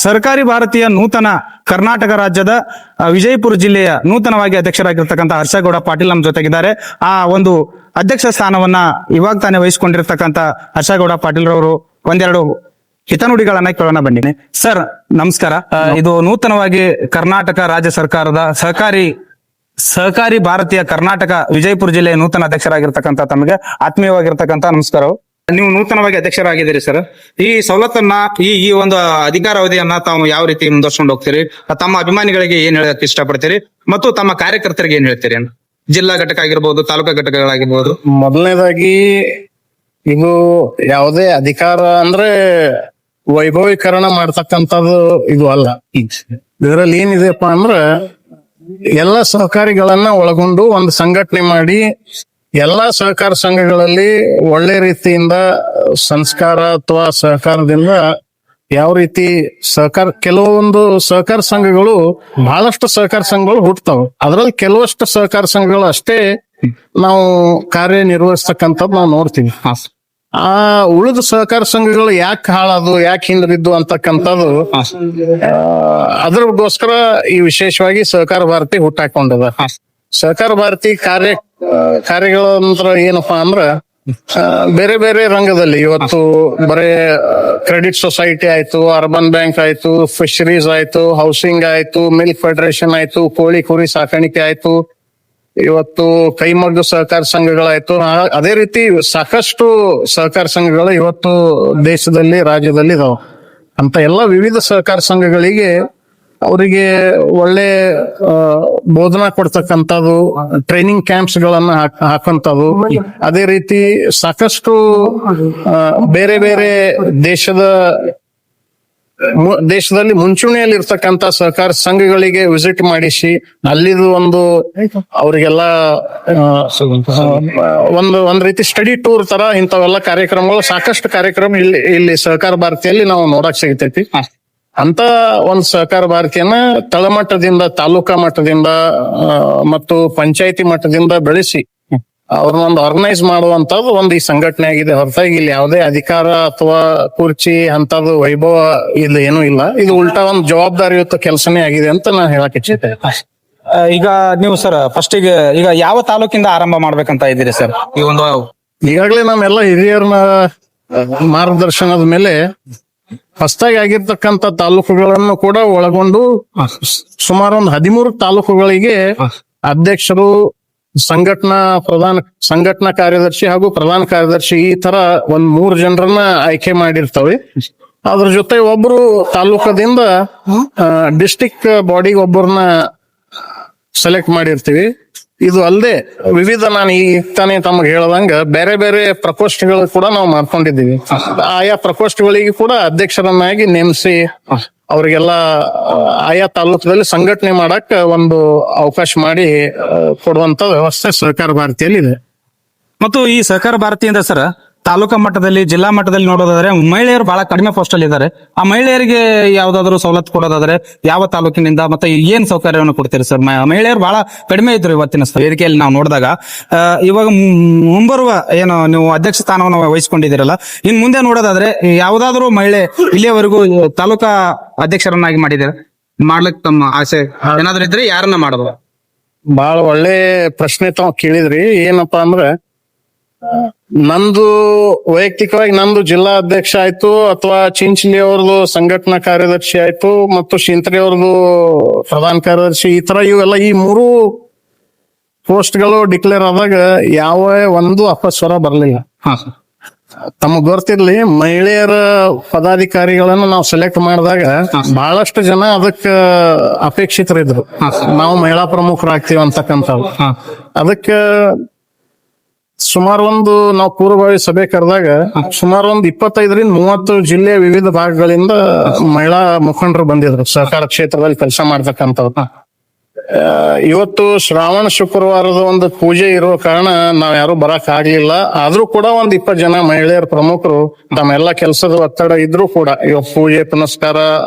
ಸರ್ಕಾರಿ ಭಾರತೀಯ ನೂತನ ಕರ್ನಾಟಕ ರಾಜ್ಯದ ವಿಜಯಪುರ ಜಿಲ್ಲೆಯ ನೂತನವಾಗಿ ಅಧ್ಯಕ್ಷರಾಗಿರ್ತಕ್ಕಂಥ ಹರ್ಷಗೌಡ ಪಾಟೀಲ್ ನಮ್ಮ ಜೊತೆಗಿದ್ದಾರೆ. ಆ ಒಂದು ಅಧ್ಯಕ್ಷ ಸ್ಥಾನವನ್ನ ಇವಾಗ ತಾನೇ ವಹಿಸಿಕೊಂಡಿರ್ತಕ್ಕಂಥ ಹರ್ಷಗೌಡ ಪಾಟೀಲ್ ರವರು ಒಂದೆರಡು ಹಿತನುಡಿಗಳನ್ನ ಕೇಳೋಣ ಬನ್ನಿ. ಸರ್ ನಮಸ್ಕಾರ. ಇದು ನೂತನವಾಗಿ ಕರ್ನಾಟಕ ರಾಜ್ಯ ಸರ್ಕಾರದ ಸಹಕಾರಿ ಭಾರತೀಯ ಕರ್ನಾಟಕ ವಿಜಯಪುರ ಜಿಲ್ಲೆಯ ನೂತನ ಅಧ್ಯಕ್ಷರಾಗಿರ್ತಕ್ಕಂಥ ತಮಗೆ ಆತ್ಮೀಯವಾಗಿರ್ತಕ್ಕಂಥ ನಮಸ್ಕಾರ. ನೀವು ನೂತನವಾಗಿ ಅಧ್ಯಕ್ಷರಾಗಿದ್ದೀರಿ ಸರ್. ಈ ಸವಲತ್ತನ್ನ ಈ ಒಂದು ಅಧಿಕಾರಾವಧಿಯನ್ನ ತಾವು ಯಾವ ರೀತಿ ಮುಂದುವರ್ಸ್ಕೊಂಡು ಹೋಗ್ತೀರಿ? ತಮ್ಮ ಅಭಿಮಾನಿಗಳಿಗೆ ಏನ್ ಹೇಳಕ್ ಇಷ್ಟಪಡ್ತೀರಿ ಮತ್ತು ತಮ್ಮ ಕಾರ್ಯಕರ್ತರಿಗೆ ಏನ್ ಹೇಳ್ತೀರಿ? ಜಿಲ್ಲಾ ಘಟಕ ಆಗಿರ್ಬೋದು, ತಾಲೂಕಾ ಘಟಕಗಳಾಗಿರ್ಬೋದು. ಮೊದಲನೇದಾಗಿ ಇದು ಯಾವುದೇ ಅಧಿಕಾರ ಅಂದ್ರೆ ವೈಭವೀಕರಣ ಮಾಡ್ತಕ್ಕಂಥದ್ದು ಇದು ಅಲ್ಲ. ಇದರಲ್ಲಿ ಏನಿದೆಪ್ಪ ಅಂದ್ರ ಎಲ್ಲ ಸಹಕಾರಿಗಳನ್ನ ಒಳಗೊಂಡು ಒಂದು ಸಂಘಟನೆ ಮಾಡಿ ಎಲ್ಲಾ ಸಹಕಾರ ಸಂಘಗಳಲ್ಲಿ ಒಳ್ಳೆ ರೀತಿಯಿಂದ ಸಂಸ್ಕಾರ ಅಥವಾ ಸಹಕಾರದಿಂದ ಯಾವ ರೀತಿ ಕೆಲವೊಂದು ಸಹಕಾರ ಸಂಘಗಳು ಬಹಳಷ್ಟು ಸಹಕಾರ ಸಂಘಗಳು ಹುಟ್ಟತಾವ. ಅದ್ರಲ್ಲಿ ಕೆಲವಷ್ಟು ಸಹಕಾರ ಸಂಘಗಳು ಅಷ್ಟೇ ನಾವು ಕಾರ್ಯನಿರ್ವಹಿಸ್ತಕ್ಕಂಥದ್ದು ನಾವು ನೋಡ್ತೀವಿ. ಆ ಉಳಿದ ಸಹಕಾರ ಸಂಘಗಳು ಯಾಕೆ ಹಾಳಾದು, ಯಾಕೆ ಹಿಂದ್ರಿದ್ದು ಅಂತಕ್ಕಂಥದ್ದು ಅದ್ರಗೋಸ್ಕರ ಈ ವಿಶೇಷವಾಗಿ ಸಹಕಾರ ಭಾರತಿ ಹುಟ್ಟಾಕೊಂಡಿದೆ. ಸಹಕಾರ ಭಾರತಿ ಕಾರ್ಯಗಳಂದ್ರ ಏನಪ್ಪಾ ಅಂದ್ರ ಬೇರೆ ಬೇರೆ ರಂಗದಲ್ಲಿ ಇವತ್ತು ಬರೇ ಕ್ರೆಡಿಟ್ ಸೊಸೈಟಿ ಆಯ್ತು, ಅರ್ಬನ್ ಬ್ಯಾಂಕ್ ಆಯ್ತು, ಫಿಶರೀಸ್ ಆಯ್ತು, ಹೌಸಿಂಗ್ ಆಯ್ತು, ಮಿಲ್ಕ್ ಫೆಡರೇಷನ್ ಆಯ್ತು, ಕೋಳಿ ಕುರಿ ಸಾಕಾಣಿಕೆ ಆಯ್ತು, ಇವತ್ತು ಕೈಮಗ್ಗ ಸಹಕಾರ ಸಂಘಗಳಾಯ್ತು. ಅದೇ ರೀತಿ ಸಾಕಷ್ಟು ಸಹಕಾರ ಸಂಘಗಳು ಇವತ್ತು ದೇಶದಲ್ಲಿ ರಾಜ್ಯದಲ್ಲಿ ಇದಾವ. ಅಂತ ಎಲ್ಲ ವಿವಿಧ ಸಹಕಾರ ಸಂಘಗಳಿಗೆ ಅವರಿಗೆ ಒಳ್ಳೆ ಬೋಧನಾ ಕೊಡ್ತಕ್ಕಂಥದ್ದು, ಟ್ರೈನಿಂಗ್ ಕ್ಯಾಂಪ್ಸ್ ಗಳನ್ನ ಹಾಕುವಂಥದ್ದು. ಅದೇ ರೀತಿ ಸಾಕಷ್ಟು ಬೇರೆ ಬೇರೆ ದೇಶದಲ್ಲಿ ಮುಂಚೂಣಿಯಲ್ಲಿ ಇರ್ತಕ್ಕಂಥ ಸಹಕಾರ ಸಂಘಗಳಿಗೆ ವಿಸಿಟ್ ಮಾಡಿಸಿ ಅಲ್ಲಿದು ಒಂದು ಅವರಿಗೆಲ್ಲ ಒಂದ್ ರೀತಿ ಸ್ಟಡಿ ಟೂರ್ ತರ ಇಂಥವೆಲ್ಲ ಕಾರ್ಯಕ್ರಮಗಳು, ಸಾಕಷ್ಟು ಕಾರ್ಯಕ್ರಮ ಇಲ್ಲಿ ಸಹಕಾರ ಭಾರತಿಯಲ್ಲಿ ನಾವು ನೋಡಕ್ ಸಿಗ್ತೈತಿ. ಅಂತ ಒಂದು ಸಹಕಾರ ಭಾರತಿಯನ್ನ ತಳಮಟ್ಟದಿಂದ, ತಾಲೂಕಾ ಮಟ್ಟದಿಂದ ಮತ್ತು ಪಂಚಾಯತಿ ಮಟ್ಟದಿಂದ ಬೆಳೆಸಿ ಅವ್ರನ್ನೊಂದು ಆರ್ಗನೈಸ್ ಮಾಡುವಂತದ್ದು ಒಂದು ಈ ಸಂಘಟನೆ ಆಗಿದೆ. ಹೊರತಾಗಿ ಇಲ್ಲಿ ಯಾವುದೇ ಅಧಿಕಾರ ಅಥವಾ ಕುರ್ಚಿ ಅಂತದ್ದು ವೈಭವ ಇಲ್ಲಿ ಏನೂ ಇಲ್ಲ. ಇದು ಉಲ್ಟಾ ಒಂದು ಜವಾಬ್ದಾರಿಯುತ ಕೆಲಸನೇ ಆಗಿದೆ ಅಂತ ನಾನು ಹೇಳಕ್ ಇಚ್ಛಿಸ್ತೇನೆ. ಈಗ ನೀವು ಸರ್ ಫಸ್ಟಿಗೆ ಈಗ ಯಾವ ತಾಲೂಕಿಂದ ಆರಂಭ ಮಾಡ್ಬೇಕಂತ ಇದ್ದೀರಿ ಸರ್? ಈ ಒಂದು ಈಗಾಗಲೇ ನಮ್ಮೆಲ್ಲ ಹಿರಿಯರನ್ನ ಮಾರ್ಗದರ್ಶನದ ಮೇಲೆ ಹೊಸದಾಗಿ ಆಗಿರ್ತಕ್ಕಂಥ ತಾಲೂಕುಗಳನ್ನು ಕೂಡ ಒಳಗೊಂಡು ಸುಮಾರು ಒಂದು 13 ತಾಲೂಕುಗಳಿಗೆ ಅಧ್ಯಕ್ಷರು, ಸಂಘಟನಾ ಕಾರ್ಯದರ್ಶಿ ಹಾಗೂ ಪ್ರಧಾನ ಕಾರ್ಯದರ್ಶಿ ಈ ತರ ಒಂದ್ 3 ಜನರನ್ನ ಆಯ್ಕೆ ಮಾಡಿರ್ತವೆ. ಅದ್ರ ಜೊತೆ ಒಬ್ರು ತಾಲೂಕದಿಂದ ಡಿಸ್ಟಿಕ್ ಬಾಡಿಗೆ ಒಬ್ಬರನ್ನ ಸೆಲೆಕ್ಟ್ ಮಾಡಿರ್ತೀವಿ. ಇದು ಅಲ್ಲದೆ ವಿವಿಧ, ನಾನು ಈಗ ತಾನೇ ತಮಗೆ ಹೇಳ್ದಂಗ ಬೇರೆ ಬೇರೆ ಪ್ರಕೋಷ್ಠಗಳು ಕೂಡ ನಾವು ಮಾಡ್ಕೊಂಡಿದ್ದೀವಿ. ಆಯಾ ಪ್ರಕೋಷ್ಠಗಳಿಗೆ ಕೂಡ ಅಧ್ಯಕ್ಷರನ್ನಾಗಿ ನೇಮಿಸಿ ಅವ್ರಿಗೆಲ್ಲ ಆಯಾ ತಾಲೂಕದಲ್ಲಿ ಸಂಘಟನೆ ಮಾಡಕ್ ಒಂದು ಅವಕಾಶ ಮಾಡಿ ಕೊಡುವಂತ ವ್ಯವಸ್ಥೆ ಸಹಕಾರ ಭಾರತಿಯಲ್ಲಿ ಇದೆ. ಮತ್ತು ಈ ಸಹಕಾರ ಭಾರತಿಯಿಂದ ಸರ್ ತಾಲೂಕಾ ಮಟ್ಟದಲ್ಲಿ, ಜಿಲ್ಲಾ ಮಟ್ಟದಲ್ಲಿ ನೋಡೋದಾದ್ರೆ ಮಹಿಳೆಯರು ಬಹಳ ಕಡಿಮೆ ಪೋಸ್ಟ್ ಅಲ್ಲಿ ಇದ್ದಾರೆ. ಆ ಮಹಿಳೆಯರಿಗೆ ಯಾವ್ದಾದ್ರು ಸವಲತ್ತು ಕೊಡೋದಾದ್ರೆ ಯಾವ ತಾಲೂಕಿನಿಂದ ಮತ್ತೆ ಏನ್ ಸೌಕರ್ಯವನ್ನು ಕೊಡ್ತೀರಿ ಸರ್? ಮಹಿಳೆಯರು ಬಹಳ ಕಡಿಮೆ ಇದ್ರು ಇವತ್ತಿನ ವೇದಿಕೆಯಲ್ಲಿ ನಾವು ನೋಡಿದಾಗ. ಇವಾಗ ಮುಂಬರುವ ಏನು ನೀವು ಅಧ್ಯಕ್ಷ ಸ್ಥಾನವನ್ನು ವಹಿಸಿಕೊಂಡಿದ್ದೀರಲ್ಲ, ಇನ್ ಮುಂದೆ ನೋಡೋದಾದ್ರೆ ಯಾವ್ದಾದ್ರು ಮಹಿಳೆ ಇಲ್ಲಿಯವರೆಗೂ ತಾಲೂಕಾ ಅಧ್ಯಕ್ಷರನ್ನಾಗಿ ಮಾಡ್ಲಿಕ್ಕೆ ತಮ್ಮ ಆಸೆ ಏನಾದ್ರು ಇದ್ರೆ ಯಾರನ್ನ ಮಾಡಬಹುದು? ಬಹಳ ಒಳ್ಳೆ ಪ್ರಶ್ನೆ ತಾವು ಕೇಳಿದ್ರಿ. ಏನಪ್ಪಾ ಅಂದ್ರೆ ನಂದು ವೈಯಕ್ತಿಕವಾಗಿ ನಂದು ಜಿಲ್ಲಾ ಅಧ್ಯಕ್ಷ ಆಯ್ತು, ಅಥವಾ ಚಿಂಚಲಿ ಅವ್ರದ್ದು ಸಂಘಟನಾ ಕಾರ್ಯದರ್ಶಿ ಆಯ್ತು, ಮತ್ತು ಶಿಂತ್ರಿ ಅವ್ರದ್ದು ಪ್ರಧಾನ ಕಾರ್ಯದರ್ಶಿ, ಈ ತರ ಇವೆಲ್ಲ ಈ 3 ಪೋಸ್ಟ್ಗಳು ಡಿಕ್ಲೇರ್ ಆದಾಗ ಯಾವ ಒಂದು ಅಪಸ್ವರ ಬರಲಿಲ್ಲ. ತಮಗ್ ಗೊತ್ತಿರ್ಲಿ, ಮಹಿಳೆಯರ ಪದಾಧಿಕಾರಿಗಳನ್ನ ನಾವು ಸೆಲೆಕ್ಟ್ ಮಾಡಿದಾಗ ಬಹಳಷ್ಟು ಜನ ಅದಕ್ಕ ಅಪೇಕ್ಷಿತರಿದ್ರು, ನಾವು ಮಹಿಳಾ ಪ್ರಮುಖರಾಗ್ತೀವಿ ಅಂತಕ್ಕಂಥದ್ದು. ಅದಕ್ಕ ಸುಮಾರು ನಾವು ಪೂರ್ವಭಾವಿ ಸಭೆ ಕರೆದಾಗ ಸುಮಾರು 25ರಿಂದ 30 ಜಿಲ್ಲೆಯ ವಿವಿಧ ಭಾಗಗಳಿಂದ ಮಹಿಳಾ ಮುಖಂಡರು ಬಂದಿದ್ರು ಸಹಕಾರ ಕ್ಷೇತ್ರದಲ್ಲಿ ಕೆಲಸ ಮಾಡ್ತಕ್ಕಂಥವ್ರು. ಇವತ್ತು ಶ್ರಾವಣ ಶುಕ್ರವಾರದ ಒಂದು ಪೂಜೆ ಇರೋ ಕಾರಣ ನಾವ್ ಯಾರು ಬರಕ್ ಆಗ್ಲಿಲ್ಲ. ಆದ್ರೂ ಕೂಡ 20 ಜನ ಮಹಿಳೆಯರ ಪ್ರಮುಖರು ತಮ್ಮೆಲ್ಲಾ ಕೆಲಸದ ಒತ್ತಡ ಇದ್ರೂ ಕೂಡ ಇವತ್ತು ಪೂಜೆ ಪುನಸ್ಕಾರ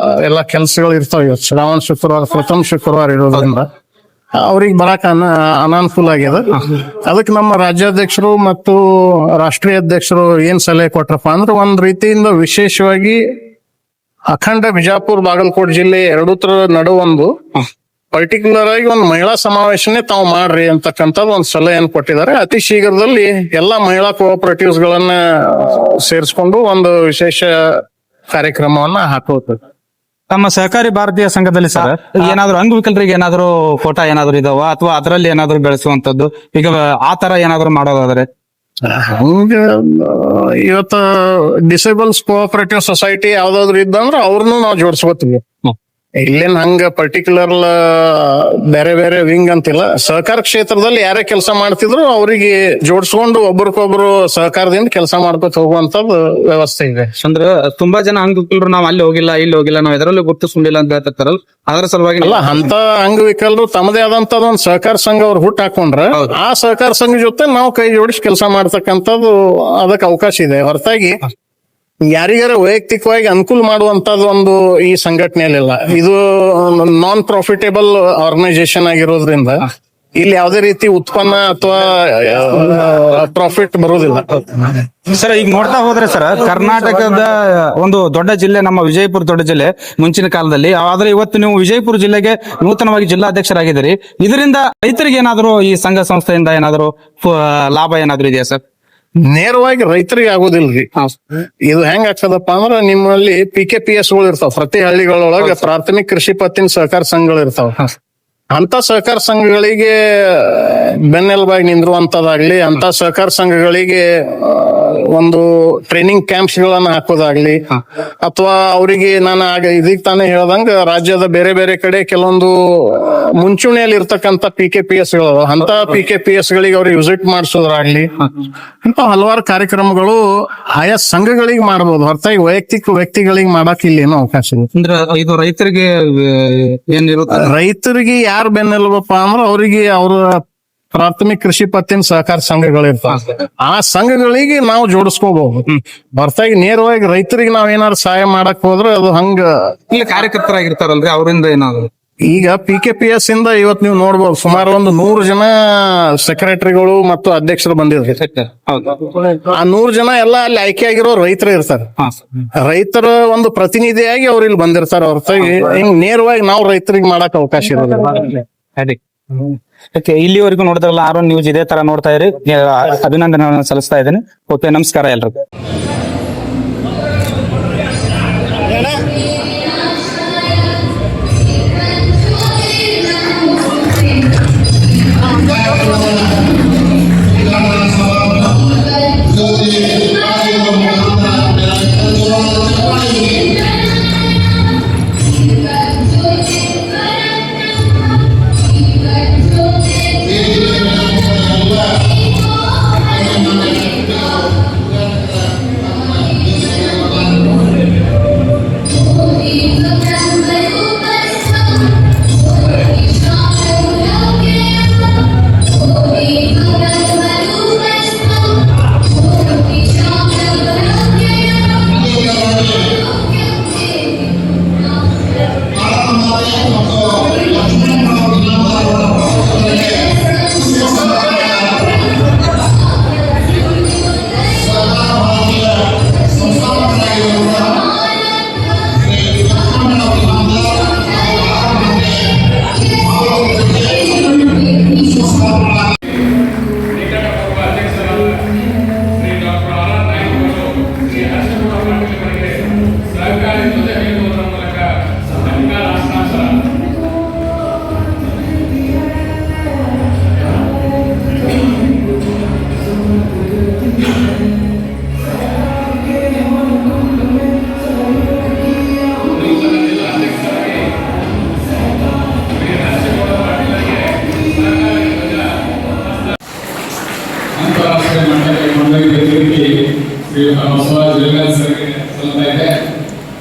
ಎಲ್ಲಾ ಕೆಲಸಗಳು ಇರ್ತಾವ. ಇವತ್ತು ಶ್ರಾವಣ ಶುಕ್ರವಾರ ಪ್ರಥಮ ಶುಕ್ರವಾರ ಇರೋದ್ರಿಂದ ಅವ್ರಿಗೆ ಬರಾಕ ಅನಾನುಕೂಲ ಆಗ್ಯದ. ಅದಕ್ಕೆ ನಮ್ಮ ರಾಜ್ಯಾಧ್ಯಕ್ಷರು ಮತ್ತು ರಾಷ್ಟ್ರೀಯ ಅಧ್ಯಕ್ಷರು ಏನ್ ಸಲಹೆ ಕೊಟ್ರಪ್ಪ ಅಂದ್ರೆ ಒಂದ್ ರೀತಿಯಿಂದ ವಿಶೇಷವಾಗಿ ಅಖಂಡ ಬಿಜಾಪುರ ಬಾಗಲಕೋಟೆ ಜಿಲ್ಲೆ ಎರಡೂತರ ನಡುವೊಂದು ಪರ್ಟಿಕ್ಯುಲರ್ ಆಗಿ ಒಂದು ಮಹಿಳಾ ಸಮಾವೇಶನೇ ತಾವು ಮಾಡ್ರಿ ಅಂತಕ್ಕಂಥದ್ದು ಒಂದು ಸಲಹೆಯನ್ನು ಕೊಟ್ಟಿದ್ದಾರೆ. ಅತಿ ಶೀಘ್ರದಲ್ಲಿ ಎಲ್ಲಾ ಮಹಿಳಾ ಕೋಆಪರೇಟಿವ್ಸ್ ಗಳನ್ನ ಸೇರಿಸ್ಕೊಂಡು ಒಂದು ವಿಶೇಷ ಕಾರ್ಯಕ್ರಮವನ್ನ ಹಾಕೋದು. ತಮ್ಮ ಸಹಕಾರಿ ಭಾರತೀಯ ಸಂಘದಲ್ಲಿ ಸರ್ ಏನಾದ್ರು ಅಂಗವಿಕಲರಿಗೆ ಏನಾದ್ರು ಕೋಟಾ ಏನಾದ್ರು ಇದಾವ ಅಥವಾ ಅದರಲ್ಲಿ ಏನಾದ್ರು ಬೆಳೆಸುವಂತದ್ದು ಈಗ ಆ ತರ ಏನಾದ್ರು ಮಾಡೋದಾದ್ರೆ? ಹಂಗ ಇವತ್ತ ಡಿಸೇಬಲ್ಸ್ ಕೋಆಪರೇಟಿವ್ ಸೊಸೈಟಿ ಯಾವ್ದಾದ್ರು ಇದ್ದಂದ್ರ ಅವ್ರನ್ನು ನಾವು ಜೋಡಿಸ್ಕೋತೀವಿ. ಇಲ್ಲೇನ್ ಹಂಗ ಪರ್ಟಿಕ್ಯುಲರ್ ಬೇರೆ ಬೇರೆ ವಿಂಗ್ ಅಂತಿಲ್ಲ. ಸಹಕಾರ ಕ್ಷೇತ್ರದಲ್ಲಿ ಯಾರೇ ಕೆಲಸ ಮಾಡ್ತಿದ್ರು ಅವರಿಗೆ ಜೋಡಿಸ್ಕೊಂಡು ಒಬ್ರಿಗೊಬ್ರು ಸಹಕಾರದಿಂದ ಕೆಲಸ ಮಾಡ್ಕೊತ ಹೋಗುವಂತದ್ದು ವ್ಯವಸ್ಥೆ ಇದೆ. ಅಂದ್ರೆ ತುಂಬಾ ಜನ ಅಂಗವಿಕಲರು ನಾವ್ ಅಲ್ಲಿ ಹೋಗಿಲ್ಲ ಇಲ್ಲಿ ಹೋಗಿಲ್ಲ ನಾವ್ ಎದರಲ್ಲೂ ಗುರುತಿಸ್ಕೊಂಡಿಲ್ಲ ಅಂತ ಹೇಳ್ತಿರ್ತಾರಲ್ಲ, ಅದರ ಸಲುವಾಗಿ ಅಲ್ಲ ಅಂತ ಅಂಗವಿಕಲರು ತಮ್ಮದೇ ಆದಂತದ ಒಂದು ಸಹಕಾರ ಸಂಘ ಅವ್ರು ಹುಟ್ಟು ಹಾಕೊಂಡ್ರ ಆ ಸಹಕಾರ ಸಂಘ ಜೊತೆ ನಾವು ಕೈ ಜೋಡಿಸಿ ಕೆಲಸ ಮಾಡ್ತಕ್ಕಂಥದ್ದು ಅದಕ್ಕೆ ಅವಕಾಶ ಇದೆ. ಹೊರತಾಗಿ ಯಾರಿಗಾರ ವೈಯಕ್ತಿಕವಾಗಿ ಅನುಕೂಲ ಮಾಡುವಂತದ್ದು ಒಂದು ಈ ಸಂಘಟನೆಯಲ್ಲಿಲ್ಲ. ಇದು ನಾನ್ ಪ್ರಾಫಿಟೇಬಲ್ ಆರ್ಗನೈಸೇಷನ್ ಆಗಿರೋದ್ರಿಂದ ಇಲ್ಲಿ ಯಾವುದೇ ರೀತಿ ಉತ್ಪನ್ನ ಅಥವಾ ಪ್ರಾಫಿಟ್ ಬರುವುದಿಲ್ಲ. ಸರ್ ಈಗ ನೋಡ್ತಾ ಹೋದ್ರೆ ಸರ್ ಕರ್ನಾಟಕದ ಒಂದು ದೊಡ್ಡ ಜಿಲ್ಲೆ ನಮ್ಮ ವಿಜಯಪುರ ದೊಡ್ಡ ಜಿಲ್ಲೆ ಮುಂಚಿನ ಕಾಲದಲ್ಲಿ, ಆದ್ರೆ ಇವತ್ತು ನೀವು ವಿಜಯಪುರ ಜಿಲ್ಲೆಗೆ ನೂತನವಾಗಿ ಜಿಲ್ಲಾಧ್ಯಕ್ಷರಾಗಿದ್ದೀರಿ. ಇದರಿಂದ ರೈತರಿಗೆ ಏನಾದ್ರು ಈ ಸಂಘ ಸಂಸ್ಥೆಯಿಂದ ಏನಾದ್ರು ಲಾಭ ಏನಾದ್ರು ಇದೆಯಾ ಸರ್? ನೇರವಾಗಿ ರೈತರಿಗೆ ಆಗೋದಿಲ್ರಿ. ಇದು ಹೆಂಗ್ ಆಗ್ತದಪ್ಪ ಅಂದ್ರ ನಿಮ್ಮಲ್ಲಿ PKPS ಗಳು ಇರ್ತಾವ. ಪ್ರತಿ ಹಳ್ಳಿಗಳೊಳಗೆ ಪ್ರಾಥಮಿಕ ಕೃಷಿ ಪತ್ತಿನ ಸಹಕಾರ ಸಂಘಗಳು ಇರ್ತಾವ. ಅಂತ ಸಹಕಾರ ಸಂಘಗಳಿಗೆ ಬೆನ್ನೆಲುಬಾಗಿ ನಿಂದ್ರುವಂತದಾಗ್ಲಿ, ಅಂತ ಸಹಕಾರ ಸಂಘಗಳಿಗೆ ಒಂದು ಟ್ರೈನಿಂಗ್ ಕ್ಯಾಂಪ್ಸ್ ಗಳನ್ನ ಹಾಕೋದಾಗ್ಲಿ, ಅಥವಾ ಅವರಿಗೆ ನಾನು ಇದೀಗ ತಾನೇ ಹೇಳ್ದಂಗ ರಾಜ್ಯದ ಬೇರೆ ಬೇರೆ ಕಡೆ ಕೆಲವೊಂದು ಮುಂಚೂಣಿಯಲ್ಲಿ ಇರ್ತಕ್ಕಂಥ PKPS ಗಳು ಅಂತ PKPS ಗಳಿಗೆ ಅವ್ರಿಗೆ ವಿಸಿಟ್ ಮಾಡಿಸೋದ್ರಾಗ್ಲಿ, ಇಂತ ಹಲವಾರು ಕಾರ್ಯಕ್ರಮಗಳು ಆಯಾ ಸಂಘಗಳಿಗೆ ಮಾಡಬಹುದು. ಹೊರತಾಗಿ ವೈಯಕ್ತಿಕ ವ್ಯಕ್ತಿಗಳಿಗೆ ಮಾಡಕ್ ಇಲ್ಲಿ ಏನೋ ಅವಕಾಶ ಇದೆ. ಅಂದ್ರೆ ಇದು ರೈತರಿಗೆ ಏನಿರುತ್ತೆ? ರೈತರಿಗೆ ಯಾರು ಬೆನ್ನೆಲುಬಪ್ಪ ಅಂದ್ರೆ ಅವರಿಗೆ ಅವರ ಪ್ರಾಥಮಿಕ ಕೃಷಿ ಪತ್ತಿನ ಸಹಕಾರ ಸಂಘಗಳಿರ್ತಾವ. ಆ ಸಂಘಗಳಿಗೆ ನಾವು ಜೋಡಿಸ್ಕೋಬಹುದು. ಹೊರತಾಗಿ ನೇರವಾಗಿ ರೈತರಿಗೆ ನಾವ್ ಏನಾದ್ರು ಸಹಾಯ ಮಾಡಕ್ ಹೋದ್ರೆ ಅದು ಹಂಗ ಇಲ್ಲಿ ಕಾರ್ಯಕರ್ತರಾಗಿರ್ತಾರಲ್ರಿ ಅವರಿಂದ ಏನಾದ್ರು ಈಗ PKPS ಇಂದ ಇವತ್ತು ನೀವು ನೋಡ್ಬೋದು ಸುಮಾರು ಒಂದು 100 ಜನ ಸೆಕ್ರೆಟರಿಗಳು ಮತ್ತು ಅಧ್ಯಕ್ಷರು ಬಂದಿದ್ರು. ಆ 100 ಜನ ಎಲ್ಲ ಅಲ್ಲಿ ಆಯ್ಕೆ ಆಗಿರೋ ರೈತರು ಇರ್ತಾರೆ. ರೈತರ ಒಂದು ಪ್ರತಿನಿಧಿಯಾಗಿ ಅವ್ರು ಇಲ್ಲಿ ಬಂದಿರ್ತಾರೆ. ಹೊರತಾಗಿ ಹಿಂಗ್ ನೇರವಾಗಿ ನಾವು ರೈತರಿಗೆ ಮಾಡಕ್ ಅವಕಾಶ ಇರೋದಿಲ್ಲ. ಇಲ್ಲಿವರೆಗೂ ನೋಡಿದ್ರಲ್ಲ ಆರೋನ್ ನ್ಯೂಸ್ ಇದೇ ತರ ನೋಡ್ತಾ ಇರಿ. ಅಭಿನಂದನೆ ಸಲ್ಲಿಸ್ತಾ ಇದ್ದೇನೆ. ಓಕೆ, ನಮಸ್ಕಾರ ಎಲ್ರಿಗೂ.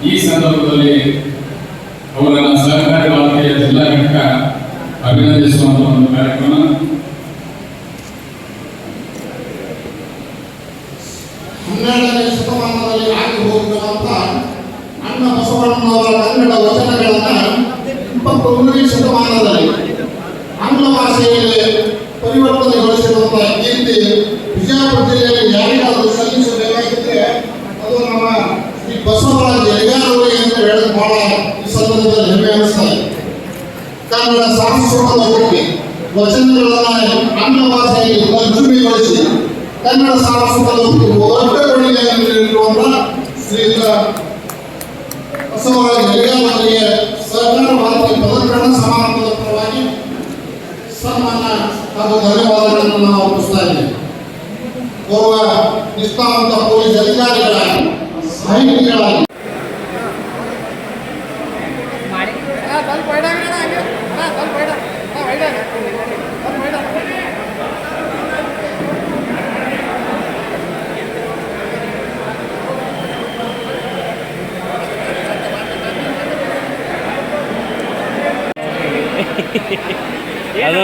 ಈ ಸಂದರ್ಭದಲ್ಲಿ ಅವರನ್ನ ಸಹಕಾರಿ ಭಾರತೀಯ ಜಿಲ್ಲಾ ಘಟಕ ಅಭಿನಂದಿಸುವಂತಹ ಒಂದು ಕಾರ್ಯಕ್ರಮ. ಹನ್ನೆರಡನೇ ಶತಮಾನದಲ್ಲಿ ಆಗಿ ಹೋಗಿರುವಂತ ಅಣ್ಣ ಬಸವಣ್ಣನವರ ಕನ್ನಡ ವಚನಗಳನ್ನ 21ನೇ ಶತಮಾನದಲ್ಲಿ ಆಂಗ್ಲ ಭಾಷೆಯಲ್ಲಿ ಪರಿವರ್ತನೆಗೊಳಿಸಿರುವಂತಹ ಕೀರ್ತಿ ಬಿಜಾಪುರ ಜಿಲ್ಲೆಯಲ್ಲಿ ಯಾರಿಗಾದರೂ ಸಲ್ಲಿಸಬೇಕಾಗಿದ್ದರೆ ಅದು ನಮ್ಮ ಶ್ರೀ ಬಸವರಾಜ ಯಡಿಗಾರವರಿಗೆ ಅಂತ ಹೇಳಿದ ವಚನಗಳನ್ನು ಆಂಗ್ಲ ಭಾಷೆಯಲ್ಲಿ ತರ್ಜುಮೆಗೊಳಿಸಿ ಕನ್ನಡ ಸಾರಸ್ವತದಲ್ಲಿ ದೊಡ್ಡ ಕೊಡುಗೆಯನ್ನು ನೀಡಿರುವಂತಹ ಶ್ರೀಯುತ ಬಸವರಾಜ ಯಲಿಗಾರ್ ಅವರಿಗೆ ಸಹಕಾರ ಭಾರತಿ ಪದಗ್ರಹಣ ಸಮಾರಂಭದ ಪರವಾಗಿ ಸನ್ಮಾನ ಹಾಗೂ ಧನ್ಯವಾದಗಳನ್ನು ನಾವು ಅರ್ಪಿಸ್ತಾ ಇದ್ದೇವೆ. ಓರ್ವ ನಿಷ್ಠಾವಂತ ಪೊಲೀಸ್ ಅಧಿಕಾರಿಗಳಾಗಿ ಸಾಹಿತಿಗಳಾಗಿ ಅದು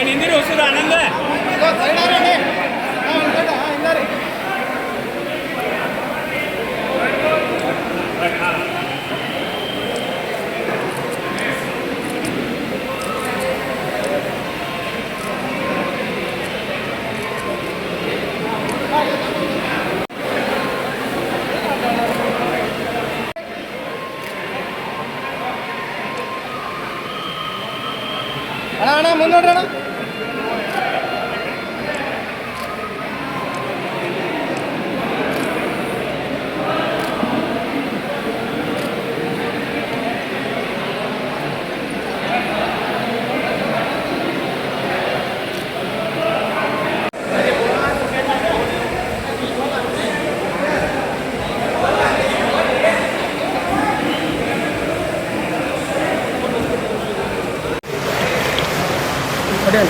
ನಿಂದಿರಿ ಹೊಸದು ಆನಂದ ಅಣ್ಣ ಮುಂದೋಡ್ರಿ ಅಣ್ಣ. ಅದೇ